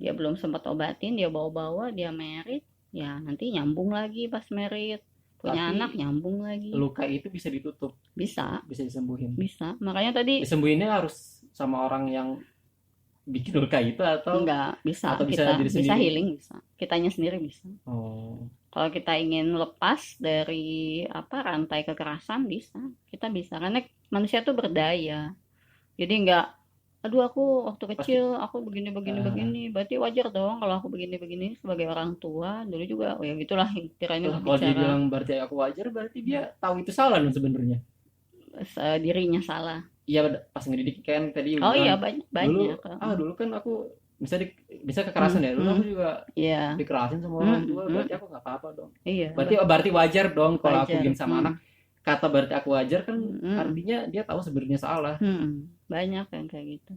dia belum sempat obatin dia bawa-bawa, dia merit, ya nanti nyambung lagi pas merit, punya anak Tapi nyambung lagi. luka itu bisa ditutup, Bisa, bisa disembuhin. bisa, makanya tadi Disembuhinnya harus sama orang yang bikin luka itu, enggak bisa, atau bisa kita diri bisa sendiri. healing, bisa kitanya sendiri bisa. Oh, Kalau kita ingin lepas dari apa rantai kekerasan bisa, kita bisa karena manusia tuh berdaya. Jadi enggak, aduh aku waktu pasti. kecil aku begini begini eh, begini, berarti wajar dong kalau aku begini begini sebagai orang tua dulu juga. Oh ya gitulah kiranya Kalau dia berbicara bilang berarti aku wajar, berarti dia tahu itu salah dong sebenarnya. dirinya salah. Iya, pas ngedidik kan tadi Oh bilang iya banyak dulu, banyak. dulu kan aku bisa bisa Hmm, kekerasan ya, dulu hmm, aku juga iya. dikerasin sama Hmm, orang hmm, tua, hmm, berarti aku nggak apa-apa dong. iya Berarti bah berarti wajar dong kalau aku wajar. gini sama anak. Hmm, Kata berarti aku wajar kan hmm, hmm, artinya dia tahu sebenarnya salah. banyak yang kayak gitu.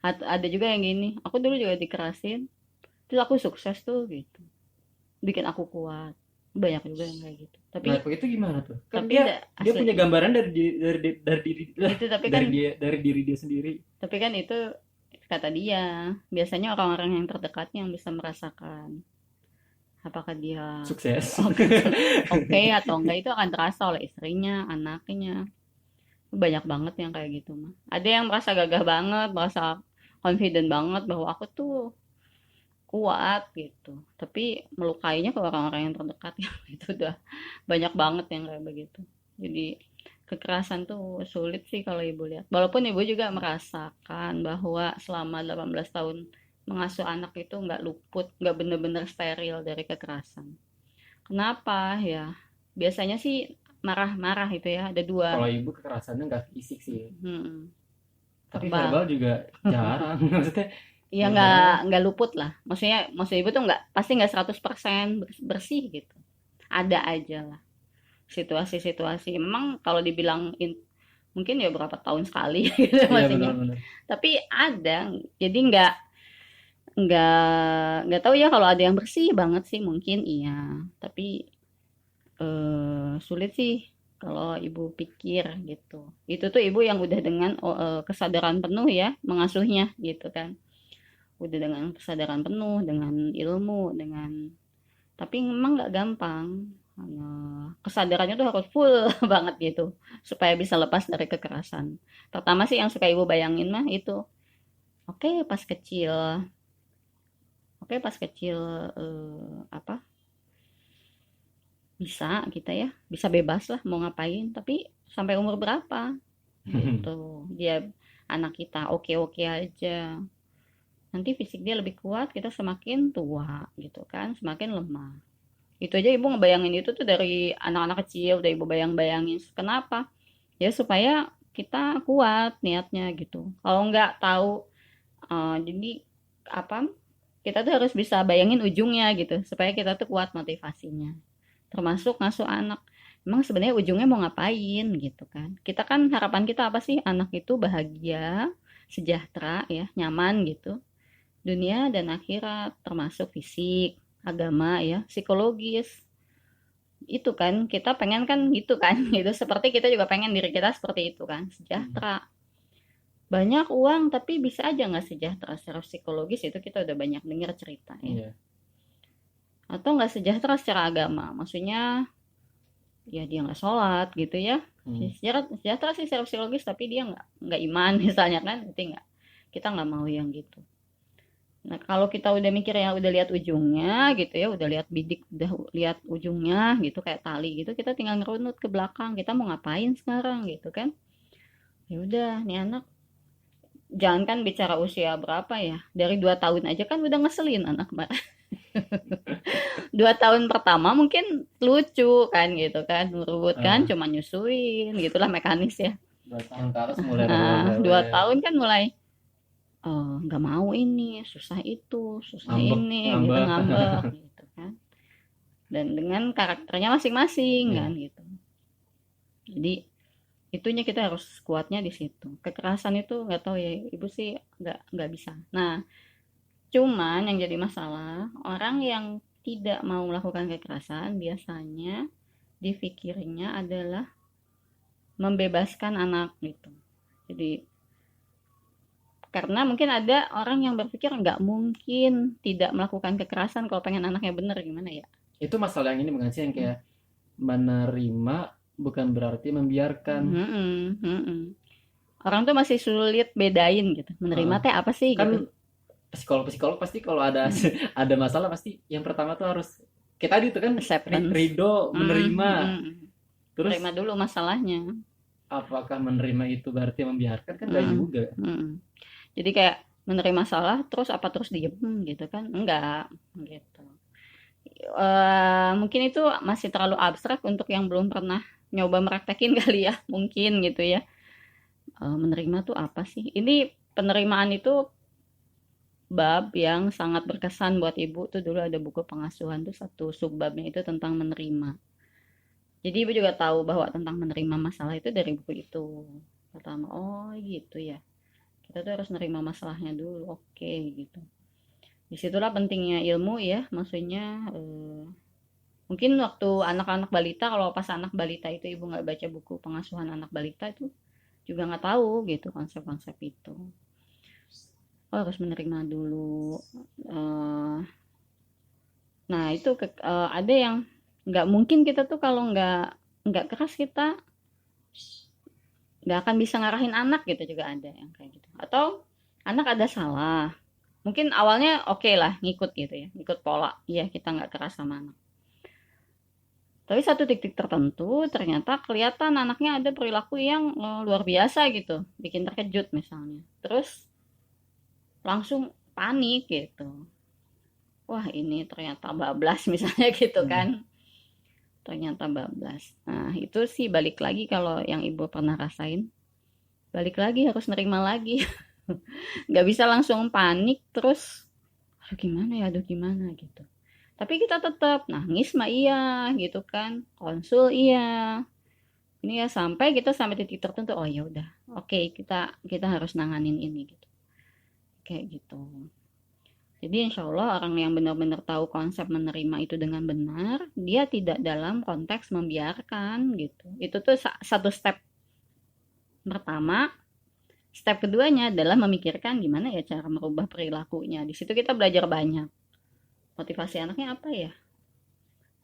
Ada juga yang gini, aku dulu juga dikerasin, terus aku sukses tuh gitu, bikin aku kuat. Banyak juga yang kayak gitu. Tapi Nah, itu gimana tuh? Kan tapi dia dia asli punya gambaran dari diri itu tapi kan dari diri dia sendiri. itu kata dia biasanya orang-orang yang terdekatnya yang bisa merasakan apakah dia Sukses. oke oke atau enggak itu akan terasa oleh istrinya, anaknya. Banyak banget yang kayak gitu mah. Ada yang merasa gagah banget, merasa confident banget bahwa aku tuh kuat gitu. Tapi melukainya ke orang-orang yang terdekat ya itu udah banyak banget yang kayak begitu. Jadi kekerasan tuh sulit sih kalau ibu lihat. Walaupun ibu juga merasakan bahwa selama 18 tahun mengasuh anak itu nggak luput, nggak bener-bener steril dari kekerasan. Kenapa ya? Biasanya sih marah-marah itu ya, ada dua. Kalau ibu kekerasannya nggak fisik sih, Hmm, tapi verbal. verbal juga jarang. Maksudnya Ya ya nggak luput lah. Maksud ibu tuh nggak pasti nggak 100% bersih gitu. Ada aja lah situasi-situasi. Memang kalau dibilang mungkin ya berapa tahun sekali gitu iya maksudnya. benar-benar. Tapi ada. Jadi nggak tahu ya kalau ada yang bersih banget sih mungkin iya. Tapi sulit sih kalau ibu pikir gitu. Itu tuh ibu yang udah dengan kesadaran penuh ya mengasuhnya gitu kan. Udah dengan kesadaran penuh, dengan ilmu, dengan Tapi memang nggak gampang. Kesadarannya tuh harus full banget gitu supaya bisa lepas dari kekerasan. Pertama sih yang suka ibu bayangin mah itu, oke pas kecil, oke pas kecil apa bisa kita ya, bisa bebas lah mau ngapain. Tapi sampai umur berapa gitu dia anak kita oke-oke aja. Nanti fisik dia lebih kuat, kita semakin tua gitu kan, semakin lemah. Itu aja ibu ngebayangin itu tuh dari anak-anak kecil, udah ibu bayang-bayangin. Kenapa? Ya supaya kita kuat niatnya gitu. Kalau nggak tahu, jadi apa? Kita tuh harus bisa bayangin ujungnya gitu, supaya kita tuh kuat motivasinya. Termasuk ngasuh anak. Emang sebenarnya ujungnya mau ngapain gitu kan? Kita kan harapan kita apa sih? Anak itu bahagia, sejahtera ya, nyaman gitu. Dunia dan akhirat, termasuk fisik, agama ya, psikologis. Itu kan kita pengen kan gitu kan gitu, seperti kita juga pengen diri kita seperti itu kan, sejahtera. Banyak uang tapi bisa aja nggak sejahtera secara psikologis, itu kita udah banyak dengar cerita ya. Iya. Atau nggak sejahtera secara agama, maksudnya ya dia nggak sholat gitu ya. Sejahtera sih secara psikologis tapi dia nggak iman misalnya kan, itu nggak, kita nggak mau yang gitu. Nah, kalau kita udah mikir ya udah lihat ujungnya gitu ya, udah lihat bidik, udah lihat ujungnya gitu kayak tali gitu, kita tinggal ngerunut ke belakang, kita mau ngapain sekarang gitu kan. Ya udah, nih anak jangankan bicara usia berapa ya, dari 2 tahun aja kan udah ngeselin anak mbak. 2 tahun pertama mungkin lucu kan gitu kan, nurut kan, cuma nyusuin gitulah mekanis ya. 2 tahun ke atas mulai Nah, dua rewel-rewel. tahun kan mulai nggak mau ini, susah itu, susah Ngambek, ini, gitu ngambek. ngambek gitu kan. Dan dengan karakternya masing-masing Iya. kan gitu. Jadi itunya kita harus kuatnya di situ. Kekerasan itu nggak tahu ya, ibu sih nggak bisa. Nah, cuman yang jadi masalah orang yang tidak mau melakukan kekerasan biasanya difikirnya adalah membebaskan anak gitu. Jadi karena mungkin ada orang yang berpikir nggak mungkin tidak melakukan kekerasan kalau pengen anaknya bener, gimana ya. Itu masalah yang ini bukan sih yang kayak menerima bukan berarti membiarkan. Mm-mm, mm-mm. Orang tuh masih sulit bedain gitu. Menerima Heeh. teh apa sih Kan gitu. psikolog-psikolog pasti kalau ada Mm. ada masalah pasti yang pertama tuh harus kita tadi itu kan Acceptance. ridho Mm, menerima. mm. Terus Terima dulu masalahnya. apakah menerima itu berarti membiarkan kan enggak Mm, juga. mm. Jadi kayak menerima salah terus apa terus diem gitu kan? Enggak gitu. Mungkin itu masih terlalu abstrak untuk yang belum pernah nyoba meraktekin kali ya, mungkin gitu ya. Menerima tuh apa sih? Ini penerimaan itu bab yang sangat berkesan buat ibu tuh, dulu ada buku pengasuhan tuh satu subbabnya itu tentang menerima. Jadi ibu juga tahu bahwa tentang menerima masalah itu dari buku itu. Pertama, oh gitu ya. Kita tuh harus nerima masalahnya dulu, oke gitu. Disitulah pentingnya ilmu ya, maksudnya mungkin waktu anak-anak balita, kalau pas anak balita itu ibu nggak baca buku pengasuhan anak balita itu juga nggak tahu gitu konsep-konsep itu. Oh, harus menerima dulu. Eh, nah itu ada yang nggak mungkin kita tuh kalau nggak keras kita nggak akan bisa ngarahin anak gitu, juga ada yang kayak gitu. Atau anak ada salah, mungkin awalnya oke lah ngikut gitu ya, ngikut pola, iya kita nggak keras sama anak. Tapi satu titik tertentu ternyata kelihatan anaknya ada perilaku yang luar biasa gitu, bikin terkejut misalnya. Terus langsung panik gitu. Wah ini ternyata bablas misalnya gitu kan. Ternyata bablas. Nah itu sih balik lagi, kalau yang ibu pernah rasain, balik lagi harus nerima lagi. Nggak bisa langsung panik terus, aduh gimana ya, aduh gimana gitu. Tapi kita tetap nangis mah iya gitu kan, konsul iya. Ini ya sampai kita sampai titik tertentu, oh ya udah, oke kita harus nanganin ini gitu. Kayak gitu. Jadi insya Allah orang yang benar-benar tahu konsep menerima itu dengan benar, dia tidak dalam konteks membiarkan gitu. Itu tuh satu step pertama. Step keduanya adalah memikirkan gimana ya cara merubah perilakunya. Di situ kita belajar banyak. Motivasi anaknya apa ya?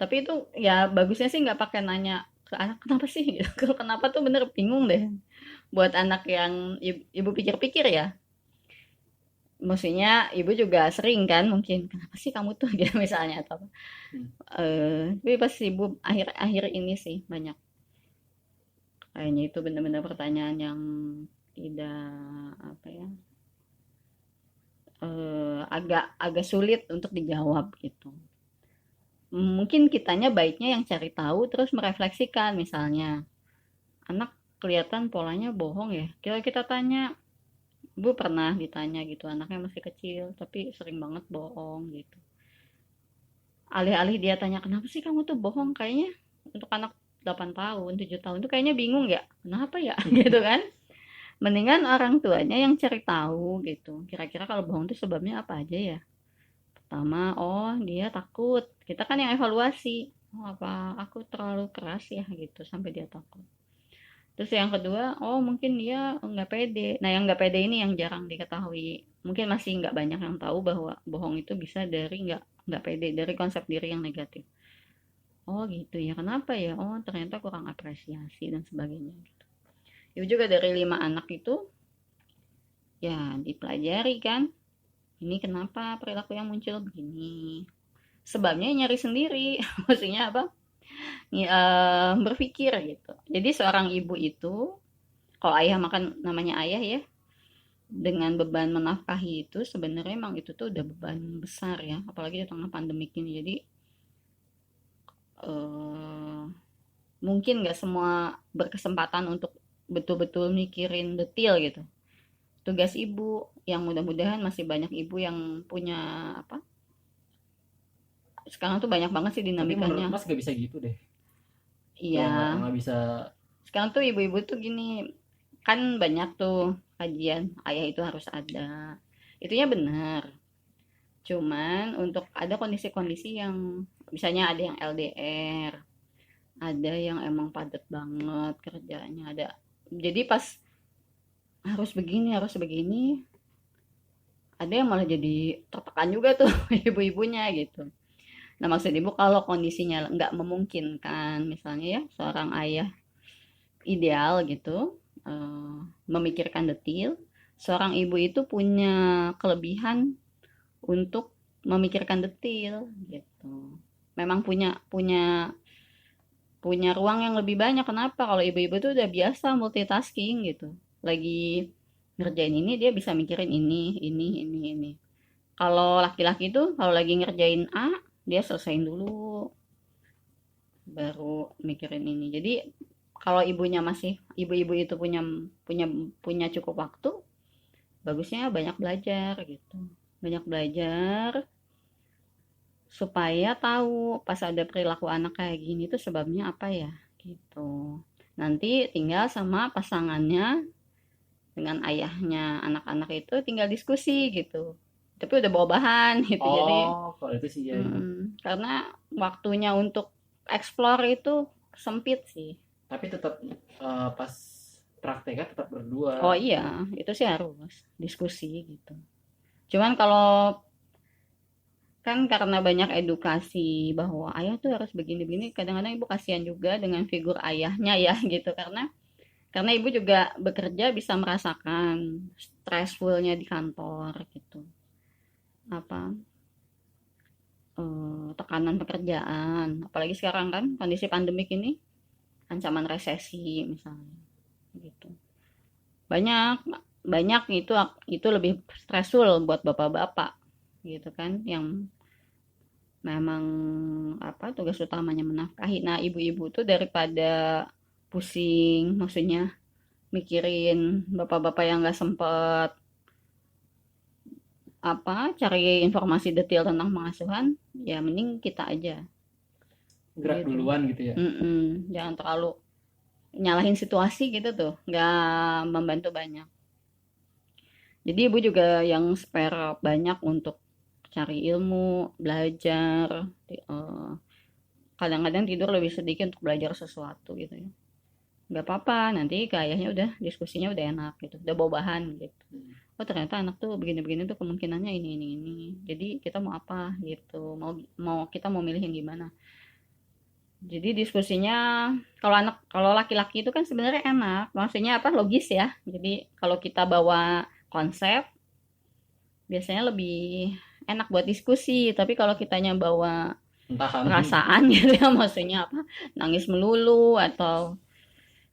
Tapi itu ya bagusnya sih nggak pakai nanya ke anak kenapa sih gitu. Kalau kenapa tuh bener bingung deh. Buat anak yang ibu pikir-pikir ya. Maksudnya ibu juga sering kan mungkin kenapa sih kamu tuh gitu misalnya atau apa. Hmm. Tapi pas ibu akhir-akhir ini sih banyak kayaknya itu benar-benar pertanyaan yang tidak apa ya agak agak sulit untuk dijawab gitu. Mungkin kitanya baiknya yang cari tahu terus merefleksikan misalnya anak kelihatan polanya bohong ya. Kalau kita tanya, Bu pernah ditanya gitu, anaknya masih kecil tapi sering banget bohong gitu. Alih-alih dia tanya kenapa sih kamu tuh bohong, kayaknya untuk anak 8 tahun, 7 tahun tuh kayaknya bingung ya. Kenapa ya? Gitu kan? Mendingan orang tuanya yang cari tahu gitu. Kira-kira kalau bohong tuh sebabnya apa aja ya? Pertama, oh dia takut. Kita kan yang evaluasi. Oh, apa aku terlalu keras ya gitu sampai dia takut. Terus yang kedua, oh mungkin dia nggak pede. Nah yang nggak pede ini yang jarang diketahui. Mungkin masih nggak banyak yang tahu bahwa bohong itu bisa dari nggak pede, dari konsep diri yang negatif. Oh gitu ya, kenapa ya? Oh ternyata kurang apresiasi dan sebagainya. Gitu. Itu juga dari 5 anak itu, ya dipelajari kan. Ini kenapa perilaku yang muncul begini. Sebabnya nyari sendiri. Maksudnya apa? Berpikir gitu. Jadi seorang ibu itu, kalau ayah makan namanya ayah ya, dengan beban menafkahi itu sebenarnya emang itu tuh udah beban besar ya, apalagi di tengah pandemik ini. Jadi eh, mungkin nggak semua berkesempatan untuk betul-betul mikirin detail gitu. Tugas ibu yang mudah-mudahan masih banyak ibu yang punya apa? Sekarang tuh banyak banget sih Tapi menurut dinamikanya. Mas gak bisa gitu deh. Iya, Nggak bisa. sekarang tuh ibu-ibu tuh gini, kan banyak tuh kajian ayah itu harus ada. Itunya benar. Cuman untuk ada kondisi-kondisi yang misalnya ada yang LDR, ada yang emang padat banget kerjanya, ada. Jadi pas harus begini, ada yang malah jadi tertekan juga tuh ibu-ibunya gitu. Nah maksud ibu kalau kondisinya nggak memungkinkan, misalnya ya seorang ayah ideal gitu, memikirkan detail, seorang ibu itu punya kelebihan untuk memikirkan detail gitu. Memang punya punya punya ruang yang lebih banyak. Kenapa? Kalau ibu-ibu tuh udah biasa multitasking gitu. Lagi ngerjain ini dia bisa mikirin ini. Kalau laki-laki tuh kalau lagi ngerjain A, dia selesain dulu baru mikirin ini. Jadi kalau ibu-ibu itu punya punya punya cukup waktu, bagusnya banyak belajar gitu. Banyak belajar supaya tahu pas ada perilaku anak kayak gini tuh sebabnya apa ya gitu. Nanti tinggal sama pasangannya dengan ayahnya anak-anak itu tinggal diskusi gitu. Tapi udah bawa bahan gitu. Jadi Oh, kalau itu sih ya emang. karena waktunya untuk explore itu sempit sih. Tapi tetap pas prakteknya tetap Oh berdua. iya, itu sih harus diskusi gitu. Cuman kalau kan karena banyak edukasi bahwa ayah tuh harus begini-begini, kadang-kadang ibu kasihan juga dengan figur ayahnya ya gitu karena ibu juga bekerja bisa merasakan stressfulnya di kantor gitu. Apa tekanan pekerjaan, apalagi sekarang kan kondisi pandemik ini ancaman resesi misalnya gitu. Banyak banyak itu lebih stressful buat bapak-bapak gitu kan yang memang apa tugas utamanya menafkahi. Nah, ibu-ibu tuh daripada pusing, maksudnya mikirin bapak-bapak yang nggak sempet apa cari informasi detail tentang pengasuhan, ya mending kita aja Gerak gitu. duluan gitu ya. Jangan terlalu nyalahin situasi gitu tuh, nggak membantu banyak. Jadi ibu juga yang spare banyak untuk cari ilmu, belajar, kadang-kadang tidur lebih sedikit untuk belajar sesuatu gitu ya. Nggak apa-apa, nanti kayaknya udah diskusinya udah enak gitu, udah bawa bahan gitu. Oh ternyata anak tuh begini-begini tuh kemungkinannya ini. Jadi kita mau apa gitu, mau mau kita mau milih yang gimana. Jadi diskusinya kalau laki-laki itu kan sebenarnya enak, maksudnya apa logis ya. Jadi kalau kita bawa konsep biasanya lebih enak buat diskusi. Tapi kalau kitanya bawa Entahan. perasaan gitu ya, maksudnya apa nangis melulu atau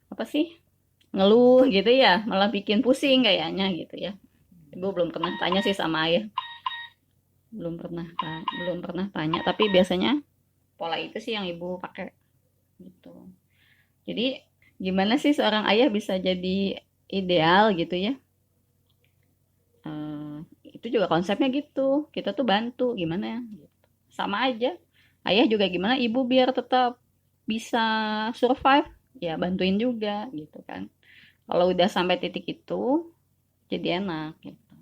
apa sih ngeluh gitu ya, malah bikin pusing kayaknya gitu ya. Ibu belum pernah tanya sih sama ayah, belum pernah tanya. Tapi biasanya pola itu sih yang ibu pakai gitu. Jadi gimana sih seorang ayah bisa jadi ideal gitu ya? Itu juga konsepnya gitu. Kita tuh bantu gimana ya? Sama aja. Ayah juga gimana ibu biar tetap bisa survive, ya bantuin juga gitu kan. Kalau udah sampai titik itu jadi enak gitu.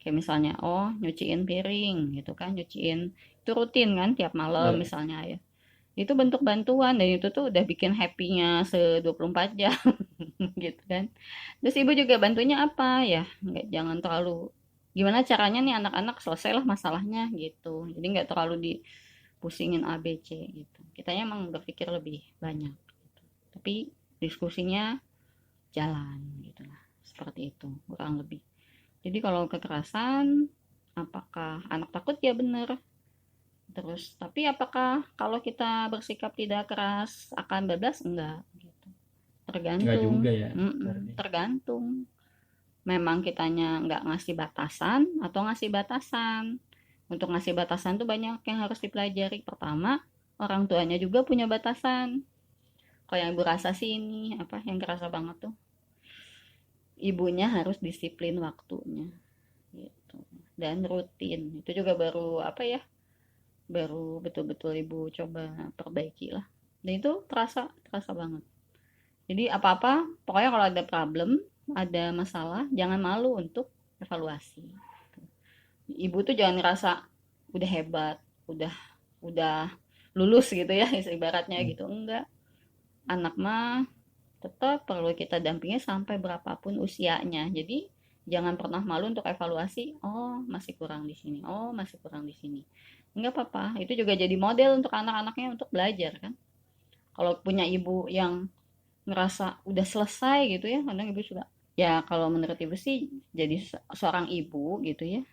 Kayak misalnya oh nyuciin piring gitu kan, nyuciin itu rutin kan tiap malam Ya. misalnya ya. Itu bentuk bantuan dan itu tuh udah bikin happy-nya se-24 jam gitu kan. Terus ibu juga bantunya apa ya? Nggak, jangan terlalu gimana caranya nih anak-anak selesailah masalahnya gitu. Jadi nggak terlalu dipusingin A B C gitu. Kitanya emang berpikir lebih banyak. Gitu. Tapi diskusinya jalan gitu lah. Seperti itu kurang lebih. Jadi kalau kekerasan apakah anak takut ya bener. Terus tapi apakah kalau kita bersikap tidak keras akan bablas? Enggak gitu. Nggak Tergantung. juga ya berarti. Tergantung memang kitanya nggak ngasih batasan atau ngasih batasan. Untuk ngasih batasan tuh banyak yang harus dipelajari. Pertama, orang tuanya juga punya batasan. Kalau yang ibu rasa sih ini apa yang kerasa banget tuh, ibunya harus disiplin waktunya gitu. Dan rutin. Itu juga baru apa ya? Baru betul-betul ibu coba perbaiki lah. Dan itu terasa terasa banget. Jadi apa-apa, pokoknya kalau ada problem, ada masalah, jangan malu untuk evaluasi. Ibu tuh jangan ngerasa udah hebat, udah udah lulus gitu ya ibaratnya Hmm. gitu. Enggak. Anak mah tetap perlu kita dampingi sampai berapapun usianya. Jadi jangan pernah malu untuk evaluasi. Oh, masih kurang di sini. Oh, masih kurang di sini. Enggak apa-apa. Itu juga jadi model untuk anak-anaknya untuk belajar kan. Kalau punya ibu yang ngerasa udah selesai gitu ya, kadang ibu sudah ya kalau menurut ibu sih jadi seorang ibu gitu ya,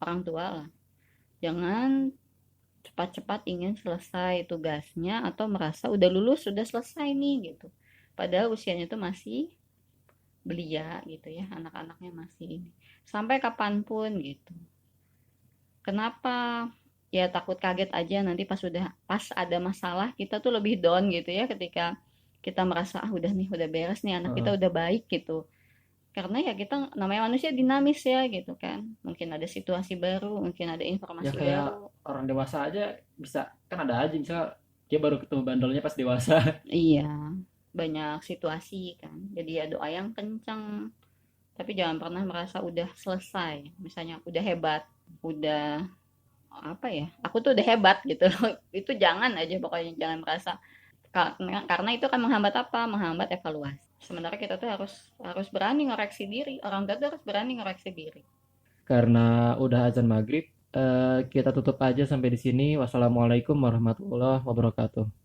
orang tua lah. Jangan cepat-cepat ingin selesai tugasnya atau merasa udah lulus, sudah selesai nih gitu. Padahal usianya tuh masih belia gitu ya, anak-anaknya masih ini. Sampai kapanpun gitu. Kenapa? Ya takut kaget aja nanti pas ada masalah kita tuh lebih down gitu ya ketika kita merasa ah udah nih udah beres nih anak kita Heeh. udah baik gitu. Karena ya kita namanya manusia dinamis ya gitu kan. Mungkin ada situasi baru, mungkin ada Ya informasi kayak baru. orang dewasa aja bisa, kan ada aja misal dia baru ketemu bandelnya pas dewasa. Iya, banyak situasi kan. Jadi ya doa yang kencang, tapi jangan pernah merasa udah selesai. Misalnya udah hebat, udah apa ya? Aku tuh udah hebat gitu. Itu jangan aja pokoknya jangan merasa karena itu kan menghambat apa? Menghambat evaluasi. Sementara kita tuh harus harus berani ngoreksi diri. Orang tua tuh harus berani ngoreksi diri. Karena udah azan maghrib, kita tutup aja sampai di sini. Wassalamualaikum warahmatullahi wabarakatuh.